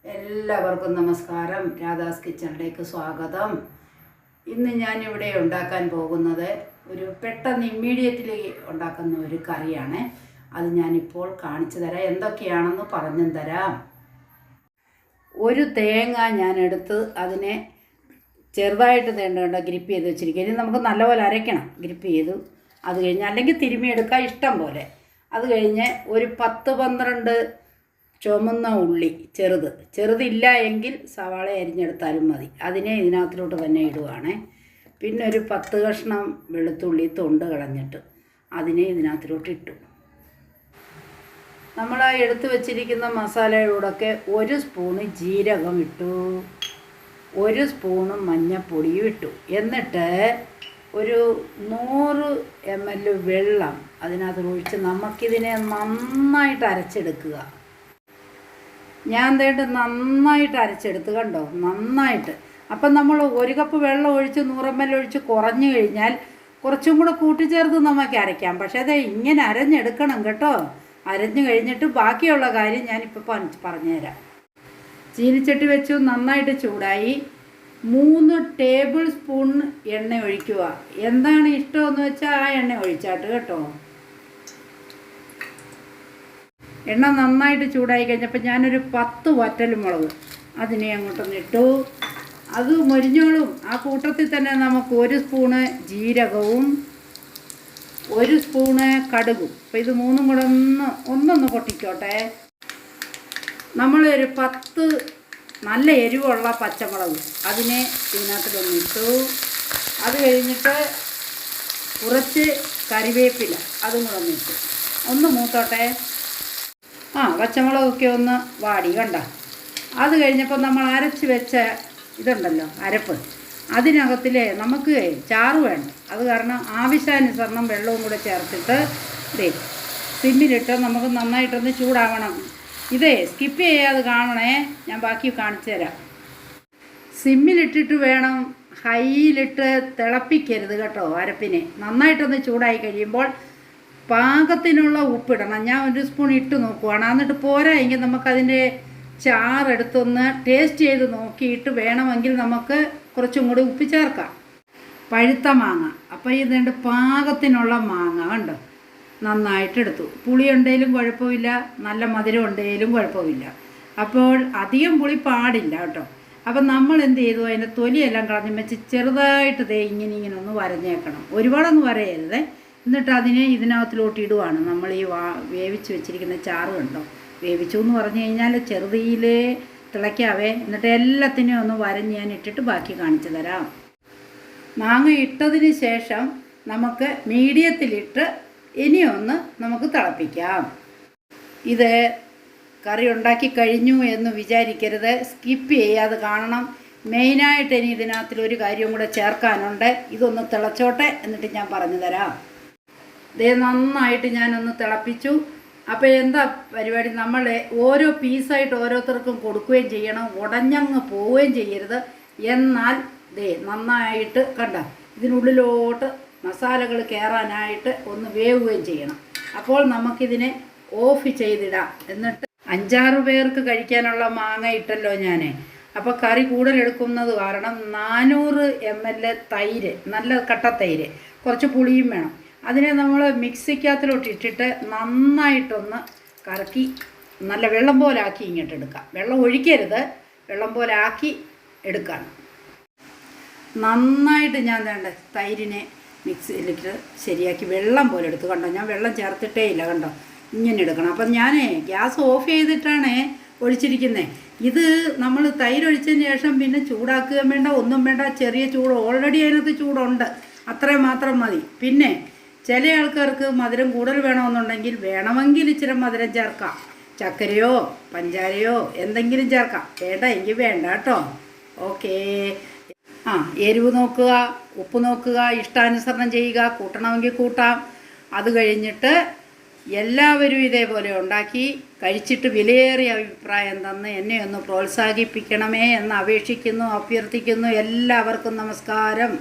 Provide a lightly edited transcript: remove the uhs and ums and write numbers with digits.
എല്ലാവർക്കും നമസ്കാരം. രാധാസ് കിച്ചണിലേക്ക് സ്വാഗതം. ഇന്ന് ഞാനിവിടെ ഉണ്ടാക്കാൻ പോകുന്നത് ഒരു പെട്ടെന്ന് ഇമ്മീഡിയറ്റ്ലി ഉണ്ടാക്കുന്ന ഒരു കറിയാണ്. അത് ഞാനിപ്പോൾ കാണിച്ചു തരാം. എന്തൊക്കെയാണെന്ന് പറഞ്ഞും തരാം. ഒരു തേങ്ങ ഞാനെടുത്ത് അതിനെ ചെറുതായിട്ട് തേണ്ട ഗ്രിപ്പ് ചെയ്ത് വെച്ചിരിക്കുക. ഇനി നമുക്ക് നല്ലപോലെ അരയ്ക്കണം. ഗ്രിപ്പ് ചെയ്തു അത് കഴിഞ്ഞ് അല്ലെങ്കിൽ തിരുമ്മിയെടുക്കാം ഇഷ്ടം പോലെ. അത് കഴിഞ്ഞ് ഒരു 10-12 ചുമന്ന ഉള്ളി ചെറുതില്ല എങ്കിൽ സവാള അരിഞ്ഞെടുത്താലും മതി. അതിനെ ഇതിനകത്തിലോട്ട് തന്നെ ഇടുവാണ്. പിന്നെ ഒരു 10 കഷ്ണം വെളുത്തുള്ളി തൊണ്ട് കളഞ്ഞിട്ട് അതിനെ ഇതിനകത്തിലോട്ട് ഇട്ടു. നമ്മൾ ആ എടുത്തു വച്ചിരിക്കുന്ന മസാലയോടൊക്കെ 1 സ്പൂണ് ജീരകം ഇട്ടു, 1 സ്പൂണ് മഞ്ഞൾപ്പൊടിയും ഇട്ടു. എന്നിട്ട് ഒരു 100 ml വെള്ളം അതിനകത്ത് ഒഴിച്ച് നമുക്കിതിനെ നന്നായിട്ട് അരച്ചെടുക്കുക. ഞാൻ നന്നായിട്ട് അരച്ചെടുത്ത് കണ്ടോ, നന്നായിട്ട്. അപ്പം നമ്മൾ 1 കപ്പ് വെള്ളം ഒഴിച്ച് 100 ml ഒഴിച്ച് കുറഞ്ഞു കഴിഞ്ഞാൽ കുറച്ചും കൂടെ കൂട്ടിച്ചേർത്ത് നമുക്ക് അരയ്ക്കാം. പക്ഷേ അത് ഇങ്ങനെ അരഞ്ഞെടുക്കണം കേട്ടോ. അരഞ്ഞു കഴിഞ്ഞിട്ട് ബാക്കിയുള്ള കാര്യം ഞാനിപ്പോൾ പറഞ്ഞുതരാം. ചീനിച്ചട്ടി വെച്ചു, നന്നായിട്ട് ചൂടായി. 3 ടേബിൾ സ്പൂൺ എണ്ണ ഒഴിക്കുക. എന്താണ് ഇഷ്ടമെന്ന് വെച്ചാൽ ആ എണ്ണ ഒഴിച്ചാട്ട് കേട്ടോ. എണ്ണ നന്നായിട്ട് ചൂടായി കഴിഞ്ഞപ്പോൾ ഞാനൊരു 10 വറ്റൽമുളക് അതിനെ അങ്ങോട്ടൊന്ന് ഇട്ടു. അത് മൊരിഞ്ഞോളും. ആ കൂട്ടത്തിൽ തന്നെ നമുക്ക് 1 സ്പൂണ് ജീരകവും 1 സ്പൂണ് കടുകും. അപ്പോൾ ഇത് 3ഉം കൂടെ ഒന്നൊന്ന് പൊട്ടിക്കോട്ടെ. നമ്മളൊരു 10 നല്ല എരിവുള്ള പച്ചമുളക് അതിനെ ഇതിനകത്തിലൊന്ന് ഇട്ടു. അത് കഴിഞ്ഞിട്ട് കുറച്ച് കറിവേപ്പില അതും കൂടെ ഒന്ന് ഇട്ടു. ഒന്ന് മൂത്തോട്ടെ. പച്ചമുളകൊക്കെ ഒന്ന് വാടി കണ്ട. അത് കഴിഞ്ഞപ്പോൾ നമ്മൾ അരച്ച് വെച്ച ഇതുണ്ടല്ലോ അരപ്പ്, അതിനകത്തിലെ നമുക്ക് ചാറ് വേണം. അത് കാരണം ആവശ്യാനുസരണം വെള്ളവും കൂടെ ചേർത്തിട്ട് സിമ്മിലിട്ട് നമുക്ക് നന്നായിട്ടൊന്ന് ചൂടാവണം. സ്കിപ്പ് ചെയ്യാതെ കാണണേ, ഞാൻ ബാക്കി കാണിച്ചു തരാം. സിമ്മിലിട്ടിട്ട് വേണം, ഹൈയിലിട്ട് തിളപ്പിക്കരുത് കേട്ടോ. അരപ്പിനെ നന്നായിട്ടൊന്ന് ചൂടായി കഴിയുമ്പോൾ പാകത്തിനുള്ള ഉപ്പിടണം. ഞാൻ 1 സ്പൂൺ ഇട്ട് നോക്കുവാണ്. എന്നിട്ട് പോരാ എങ്കിൽ നമുക്കതിൻ്റെ ചാറെടുത്തൊന്ന് ടേസ്റ്റ് ചെയ്ത് നോക്കിയിട്ട് വേണമെങ്കിൽ നമുക്ക് കുറച്ചും കൂടി ഉപ്പ് ചേർക്കാം. പഴുത്ത മാങ്ങ, അപ്പോൾ ഇതുണ്ട് പാകത്തിനുള്ള മാങ്ങ കണ്ടോ, നന്നായിട്ട് എടുത്തു. പുളി ഉണ്ടെങ്കിലും കുഴപ്പമില്ല, നല്ല മധുരം ഉണ്ടെങ്കിലും കുഴപ്പമില്ല. അപ്പോൾ അധികം പുളി പാടില്ല കേട്ടോ. അപ്പം നമ്മൾ എന്ത് ചെയ്തു, അതിൻ്റെ തൊലിയെല്ലാം കളഞ്ഞ് വെച്ച് ചെറുതായിട്ട് ഇങ്ങനെ ഒന്ന് വരഞ്ഞേക്കണം. ഒരുപാടൊന്നും വരയരുത്. എന്നിട്ട് അതിനെ ഇതിനകത്തിലോട്ട് ഇടുവാണ്. നമ്മൾ ഈ വേവിച്ച് വെച്ചിരിക്കുന്ന ചാറ് കണ്ടോ. വേവിച്ചു എന്ന് പറഞ്ഞു കഴിഞ്ഞാൽ ചെറുതീയിൽ തിളയ്ക്കാവേ. എന്നിട്ട് എല്ലാത്തിനെയും ഒന്ന് വരഞ്ഞ് ഞാൻ ഇട്ടിട്ട് ബാക്കി കാണിച്ചു തരാം. മാങ്ങ ഇട്ടതിന് ശേഷം നമുക്ക് മീഡിയത്തിലിട്ട് ഇനിയൊന്ന് നമുക്ക് തിളപ്പിക്കാം. ഇത് കറി ഉണ്ടാക്കി കഴിഞ്ഞു എന്ന് വിചാരിക്കരുത്, സ്കിപ്പ് ചെയ്യാതെ കാണണം. മെയിനായിട്ട് ഇനി ഇതിനകത്തിലൊരു കാര്യം കൂടെ ചേർക്കാനുണ്ട്. ഇതൊന്ന് തിളച്ചോട്ടെ, എന്നിട്ട് ഞാൻ പറഞ്ഞു തരാം. നന്നായിട്ട് ഞാനൊന്ന് തിളപ്പിച്ചു. അപ്പോൾ എന്താ പരിപാടി, നമ്മൾ ഓരോ പീസായിട്ട് ഓരോരുത്തർക്കും കൊടുക്കുകയും ചെയ്യണം. ഉടഞ്ഞങ്ങ് പോവുകയും ചെയ്യരുത്. എന്നാൽ നന്നായിട്ട് കണ്ട ഇതിനുള്ളിലോട്ട് മസാലകൾ കയറാനായിട്ട് ഒന്ന് വേവുകയും ചെയ്യണം. അപ്പോൾ നമുക്കിതിനെ ഓഫ് ചെയ്തിടാം. എന്നിട്ട് 5-6 പേർക്ക് കഴിക്കാനുള്ള മാങ്ങ ഇട്ടല്ലോ ഞാൻ. അപ്പോൾ കറി കൂടുതലെടുക്കുന്നത് കാരണം 400 ml തൈര്, നല്ല കട്ട തൈര്, കുറച്ച് പുളിയും വേണം. അതിനെ നമ്മൾ മിക്സിക്കകത്തിലോട്ട് ഇട്ടിട്ട് നന്നായിട്ടൊന്ന് കറക്കി നല്ല വെള്ളം പോലെ ആക്കി ഇങ്ങോട്ട് എടുക്കാം. വെള്ളം ഒഴിക്കരുത്, വെള്ളം പോലെ ആക്കി എടുക്കണം. നന്നായിട്ട് ഞാൻ തൈരിനെ മിക്സിയിലിട്ട് ശരിയാക്കി വെള്ളം പോലെ എടുത്ത് കണ്ടോ. ഞാൻ വെള്ളം ചേർത്തിട്ടേ ഇല്ല കണ്ടോ, ഇങ്ങനെ എടുക്കണം. അപ്പം ഞാൻ ഗ്യാസ് ഓഫ് ചെയ്തിട്ടാണ് ഒഴിച്ചിരിക്കുന്നത്. ഇത് നമ്മൾ തൈര് ഒഴിച്ചതിന് ശേഷം പിന്നെ ചൂടാക്കുകയും വേണ്ട, ഒന്നും വേണ്ട. ചെറിയ ചൂട് ഓൾറെഡി അതിനകത്ത് ചൂടുണ്ട്, അത്രയും മാത്രം മതി. പിന്നെ ചില ആൾക്കാർക്ക് മധുരം കൂടുതൽ വേണമെന്നുണ്ടെങ്കിൽ വേണമെങ്കിൽ ഇച്ചിരി മധുരം ചേർക്കാം. ചക്കരയോ പഞ്ചാരയോ എന്തെങ്കിലും ചേർക്കാം. വേണ്ട എങ്കിൽ വേണ്ട കേട്ടോ. ഓക്കേ. എരിവ് നോക്കുക, ഉപ്പ് നോക്കുക, ഇഷ്ടാനുസരണം ചെയ്യുക. കൂട്ടണമെങ്കിൽ കൂട്ടാം. അത് കഴിഞ്ഞിട്ട് എല്ലാവരും ഇതേപോലെ ഉണ്ടാക്കി കഴിച്ചിട്ട് വിലയേറിയ അഭിപ്രായം തന്ന് എന്നെ ഒന്ന് പ്രോത്സാഹിപ്പിക്കണമേ എന്ന് അപേക്ഷിക്കുന്നു, അഭ്യർത്ഥിക്കുന്നു. എല്ലാവർക്കും നമസ്കാരം.